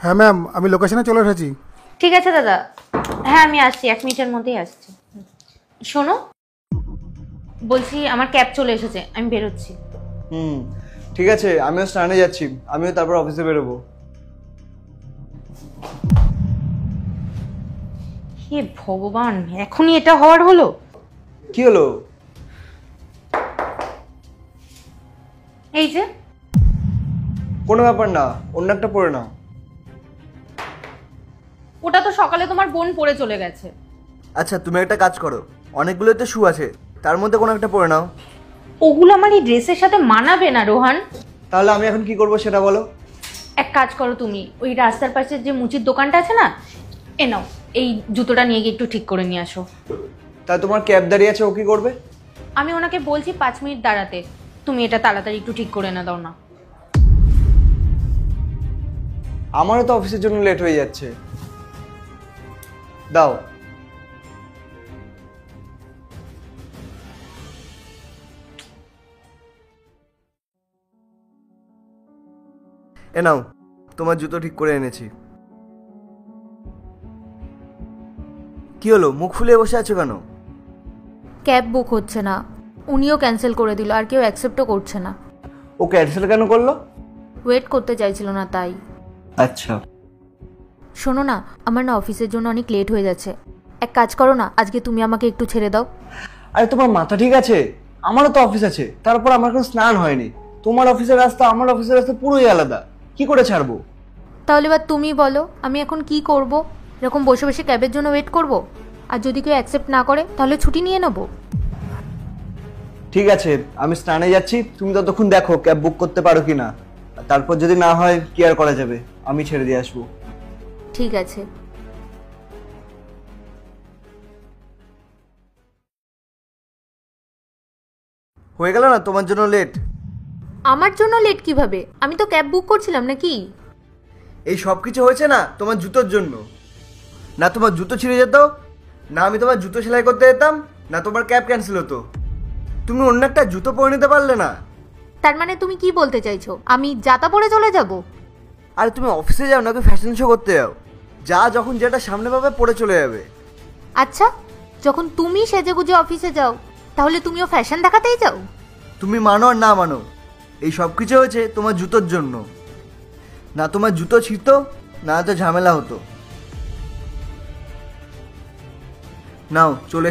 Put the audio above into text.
হ্যাঁ ম্যাম, আমি লোকেশনে চলে এসেছি। ঠিক আছে দাদা, হ্যাঁ আমি আসছি, 1 মিনিটের মধ্যেই আসছি। শোনো, বলছি আমার ক্যাব চলে এসেছে, আমি বেরোচ্ছি। ঠিক আছে, আমিও স্নানে যাচ্ছি, আমিও তারপর অফিসে বেরোবো। হে ভগবান, এখনই এটা হওয়ার হলো? কি হলো? এই যে। কোনো ব্যাপার না, অন্য একটা পরে নাও। ওটা তো সকালে তোমার বোন পরে চলে গেছে। আচ্ছা, তুমি একটা কাজ করো, অনেকগুলো তো শু আছে, তার মধ্যে কোনো একটা পরে নাও। ওগুলো আমার এই ড্রেসের সাথে মানাবে না রোহান। তাহলে আমি এখন কি করবো সেটা বলো। এক কাজ করো, তুমি ওই রাস্তার পাশে যে মুচির দোকানটা আছে না, এ নাও, এই জুতোটা নিয়ে গিয়ে একটু ঠিক করে নিয়ে আসো। তা তোমার ক্যাব দাঁড়িয়ে আছে, ও কি করবে? আমি ওনাকে বলছি 5 মিনিট দাঁড়াতে, তুমি এটা তাড়াতাড়ি একটু ঠিক করে না দাও না। আমারও তো অফিসের জন্য লেট হয়ে যাচ্ছে, দাও। এ নাও, তোমার জুতো ঠিক করে এনেছি। কি হলো, মুখ ফুলিয়ে বসে আছো কেন? ক্যাব বুক হচ্ছে না, উনিও ক্যান্সেল করে দিল, আর কেউ অ্যাকসেপ্টও করছে না। ও ক্যান্সেল কেন করলো? ওয়েট করতে চাইছিল না তাই। আচ্ছা। শোনো না, আমার না অফিসের জন্য অনেক লেট হয়ে যাচ্ছে, এক কাজ করো না, আজকে তুমি আমাকে একটু ছেড়ে দাও। আরে তোমার মাথা ঠিক আছে? আমারও তো অফিস আছে, তারপর আমার কোনো স্নান হয়নি। তোমার অফিসের রাস্তা আমার অফিসের রাস্তা পুরোই আলাদা, কি করে ছাড়বো? তাহলে এবার তুমি বলো, আমি এখন কি করব? এরকম বসে বসে ক্যাবের জন্য ওয়েট করব? আর যদি কেউ অ্যাকসেপ্ট না করে তাহলে ছুটি নিয়ে নেব। ঠিক আছে, আমি স্নানে যাচ্ছি, তুমি ততক্ষণ দেখো ক্যাব বুক করতে পারো কিনা। তারপর যদি না হয় কি আর করা যাবে, আমি ছেড়ে দিয়ে আসবো। ঠিক আছে। হয়ে গেল না তোমার জন্য লেট? আমার জন্য লেট কিভাবে? আমি তো ক্যাব বুক করছিলাম নাকি? এই সব কিছু হয়েছে না তোমার জুতোর জন্য। না তোমার জুতো ছিঁড়ে যেত, না আমি তোমার জুতো সেলাই করতে যেতাম, না তোমার ক্যাব ক্যান্সেল হতো। তুমি অন্য একটা জুতো পরে নিতে পারলে না? তার মানে তুমি কি বলতে চাইছো, আমি যাতা পরে চলে যাব? আরে তুমি অফিসে যাও নাকি ফ্যাশন শো করতে যাও? যা যখন যেটা সামনে পাবে পরে চলে যাবে। আচ্ছা, যখন তুমি সেজেগুজে অফিসে যাও, তাহলে তুমিও ফ্যাশন দেখাতেই যাও? তুমি মানো আর না মানো, এই সব কিছু হয়েছে তোমার জুতোর জন্য। না তোমার জুতো ছিঁড়তো, না তো ঝামেলা হতো। নাও চলে